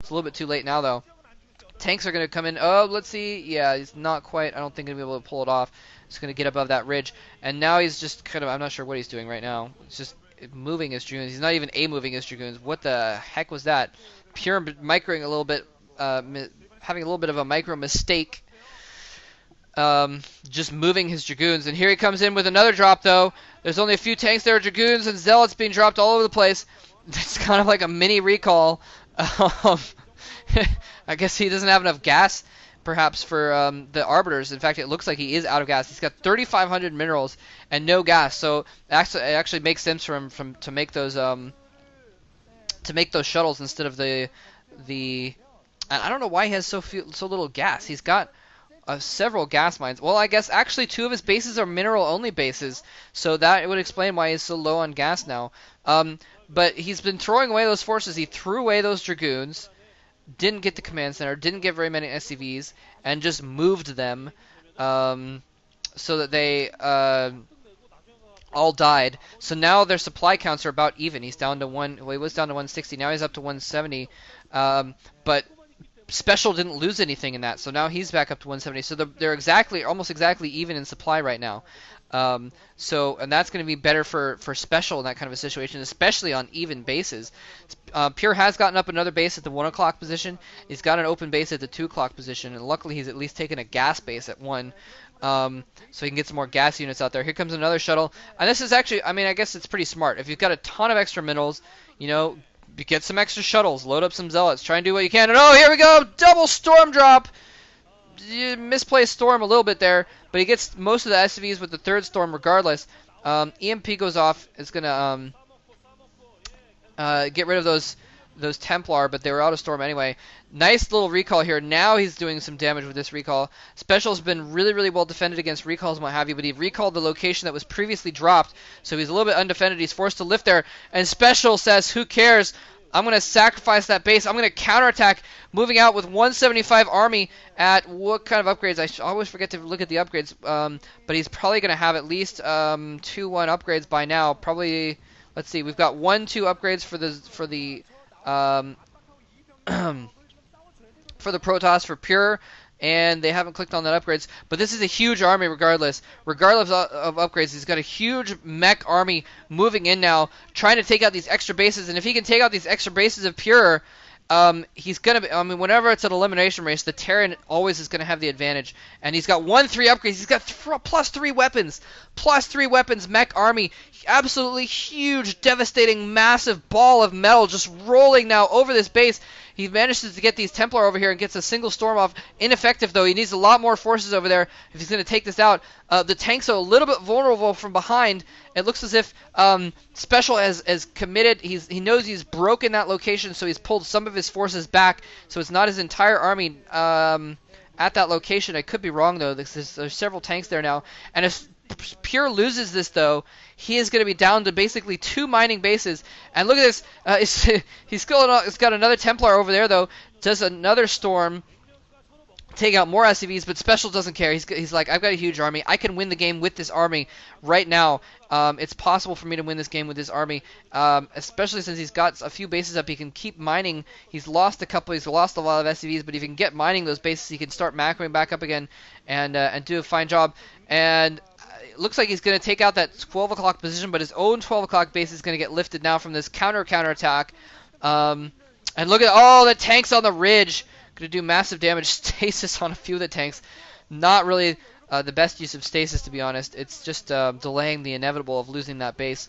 It's a little bit too late now, though. Tanks are going to come in. Oh, let's see. Yeah, he's not quite. I don't think he'll be able to pull it off. He's going to get above that ridge. And now he's just kind of, I'm not sure what he's doing right now. He's just moving his Dragoons. He's not even A-moving his Dragoons. What the heck was that? Pure microing a little bit, having a little bit of a micro mistake. Just moving his Dragoons. And here he comes in with another drop, though. There's only a few tanks there, Dragoons and Zealots being dropped all over the place. It's kind of like a mini recall. I guess he doesn't have enough gas, perhaps, for the Arbiters. In fact, it looks like he is out of gas. He's got 3,500 minerals and no gas, so it actually makes sense for him to make those shuttles instead of the. And I don't know why he has so little gas. He's got several gas mines. Well, I guess actually 2 of his bases are mineral-only bases, so that would explain why he's so low on gas now. But he's been throwing away those forces. He threw away those Dragoons. Didn't get the command center, didn't get very many SCVs, and just moved them so that they all died. So now their supply counts are about even. He's down to well, he was down to 160. Now he's up to 170. But Special didn't lose anything in that, so now he's back up to 170. So they're almost exactly even in supply right now. And that's going to be better for Special in that kind of a situation, especially on even bases. Pure has gotten up another base at the 1 o'clock position. He's got an open base at the 2 o'clock position, and luckily he's at least taken a gas base at 1, so he can get some more gas units out there. Here comes another shuttle, and this is actually, I mean, I guess it's pretty smart. If you've got a ton of extra minerals, you know, get some extra shuttles, load up some Zealots, try and do what you can, and oh, here we go, double storm drop! Misplaced storm a little bit there, but he gets most of the SCVs with the 3rd storm regardless. EMP goes off. It's gonna get rid of those Templar, but they were out of storm anyway. Nice little recall here. Now he's doing some damage with this recall. Special's been really well defended against recalls and what have you, but he recalled the location that was previously dropped, so he's a little bit undefended. He's forced to lift there, and Special says, who cares? I'm going to sacrifice that base. I'm going to counterattack, moving out with 175 army at what kind of upgrades? I always forget to look at the upgrades, but he's probably going to have at least 2-1 upgrades by now. Probably, let's see, we've got 1-2 upgrades for the for the Protoss for Pure, and they haven't clicked on that upgrades. But this is a huge army regardless. Regardless of upgrades, he's got a huge mech army moving in now, trying to take out these extra bases. And if he can take out these extra bases of Pure, he's going to be, I mean, whenever it's an elimination race, the Terran always is going to have the advantage. And he's got 1-3 upgrades. He's got +3 weapons. +3 weapons, mech army. Absolutely huge, devastating, massive ball of metal just rolling now over this base. He manages to get these Templar over here and gets a single storm off. Ineffective, though. He needs a lot more forces over there if he's going to take this out. The tanks are a little bit vulnerable from behind. It looks as if Special has committed. He knows he's broken that location, so he's pulled some of his forces back. So it's not his entire army at that location. I could be wrong, though. There's several tanks there now. And if Pure loses this, though, he is going to be down to basically 2 mining bases. And look at this. He's got another Templar over there, though. Does another storm. Take out more SCVs, but Special doesn't care. He's like, I've got a huge army. I can win the game with this army right now. It's possible for me to win this game with this army, especially since he's got a few bases up. He can keep mining. He's lost a couple. He's lost a lot of SCVs, but if he can get mining those bases, he can start macroing back up again and do a fine job. And it looks like he's going to take out that 12 o'clock position, but his own 12 o'clock base is going to get lifted now from this counterattack. And look at the tanks on the ridge. Going to do massive damage. Stasis on a few of the tanks. Not really the best use of stasis, to be honest. It's just delaying the inevitable of losing that base.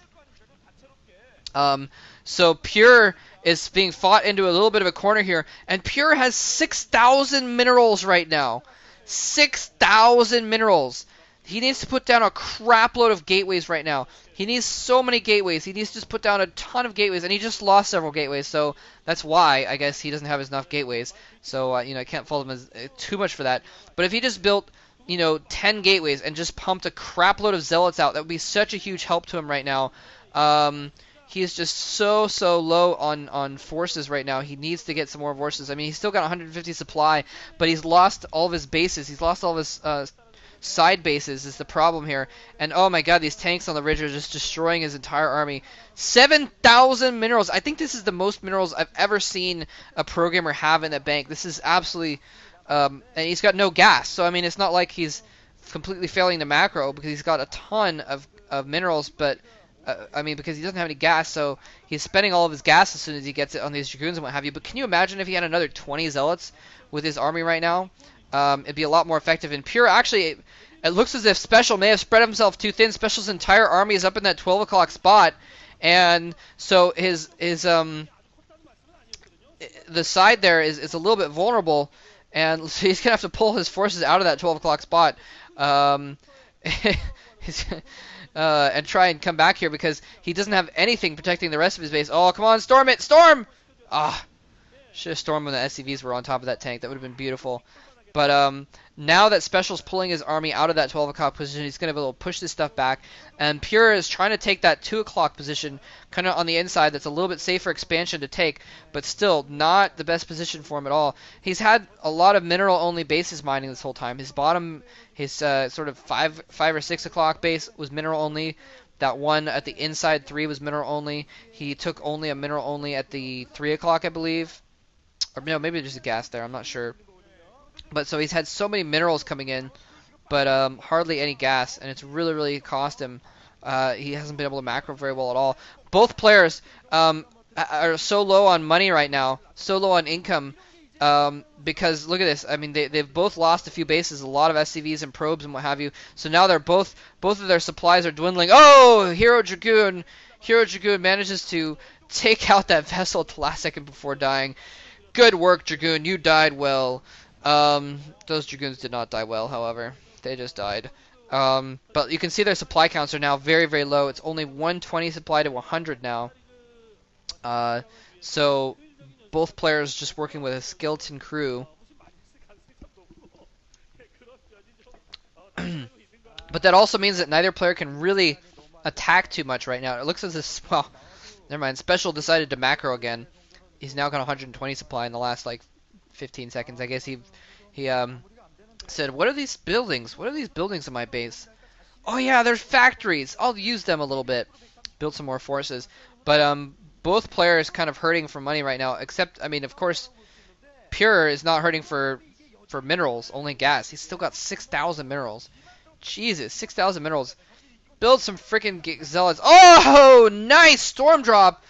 So Pure is being fought into a little bit of a corner here. And Pure has 6,000 minerals right now. 6,000 minerals. He needs to put down a crap load of gateways right now. He needs so many gateways. He needs to just put down a ton of gateways, and he just lost several gateways, so that's why I guess he doesn't have enough gateways. So I can't fault him too much for that. But if he just built 10 gateways and just pumped a crap load of zealots out, that would be such a huge help to him right now. He is just so low on forces right now. He needs to get some more forces. I mean, he's still got 150 supply, but he's lost all of his bases. He's lost all of his side bases is the problem here. And oh my god, these tanks on the ridge are just destroying his entire army. 7,000 minerals. I think this is the most minerals I've ever seen a programmer have in a bank. This is absolutely... and he's got no gas. So, I mean, it's not like he's completely failing the macro because he's got a ton of minerals, but... I mean, because he doesn't have any gas, so he's spending all of his gas as soon as he gets it on these Dragoons and what have you. But can you imagine if he had another 20 Zealots with his army right now? It'd be a lot more effective. And Pure, actually, it looks as if Special may have spread himself too thin. Special's entire army is up in that 12 o'clock spot, and so the side there is a little bit vulnerable, and so he's gonna have to pull his forces out of that 12 o'clock spot. And try and come back here because he doesn't have anything protecting the rest of his base. Oh, come on, storm it! Storm! Ah, should have stormed when the SCVs were on top of that tank. That would have been beautiful. But now that Special's pulling his army out of that 12 o'clock position, he's going to be able to push this stuff back. And Pure is trying to take that 2 o'clock position kind of on the inside. That's a little bit safer expansion to take, but still not the best position for him at all. He's had a lot of mineral-only bases mining this whole time. His bottom, his sort of 5 or 6 o'clock base was mineral-only. That one at the inside 3 was mineral-only. He took only a mineral-only at the 3 o'clock, I believe. Or no, maybe just a gas there. I'm not sure. But so he's had so many minerals coming in, but hardly any gas, and it's really, really cost him. He hasn't been able to macro very well at all. Both players are so low on money right now, so low on income, because look at this. I mean, they've both lost a few bases, a lot of SCVs and probes and what have you. So now they're both of their supplies are dwindling. Oh, Hero Dragoon manages to take out that vessel at the last second before dying. Good work, Dragoon. You died well. Those Dragoons did not die well, however. They just died. But you can see their supply counts are now very, very low. It's only 120 supply to 100 now. So both players just working with a skeleton crew. But that also means that neither player can really attack too much right now. It looks as if, well, never mind. Special decided to macro again. He's now got 120 supply in the last, like, 15 seconds. I guess he said, what are these buildings? What are these buildings in my base? Oh yeah, there's factories. I'll use them a little bit. Build some more forces. But both players kind of hurting for money right now. Except, I mean, of course, Pure is not hurting for minerals, only gas. He's still got 6,000 minerals. Jesus, 6,000 minerals. Build some freaking zealots. Oh, nice storm drop.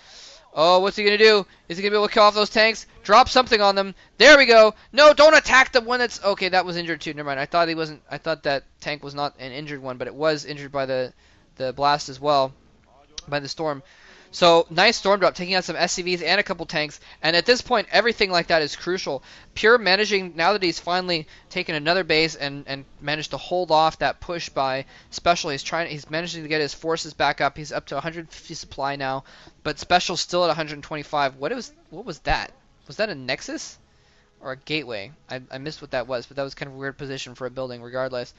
Oh, what's he going to do? Is he going to be able to kill off those tanks? Drop something on them. There we go. No, don't attack the one that's... Okay, that was injured too. Never mind. I thought he wasn't... I thought that tank was not an injured one, but it was injured by the blast as well. By the storm. So, nice storm drop, taking out some SCVs and a couple tanks. And at this point, everything like that is crucial. Pure managing, now that he's finally taken another base and managed to hold off that push by Special, he's managing to get his forces back up. He's up to 150 supply now, but Special's still at 125. What was that? Was that a Nexus? Or a gateway? I missed what that was, but that was kind of a weird position for a building regardless.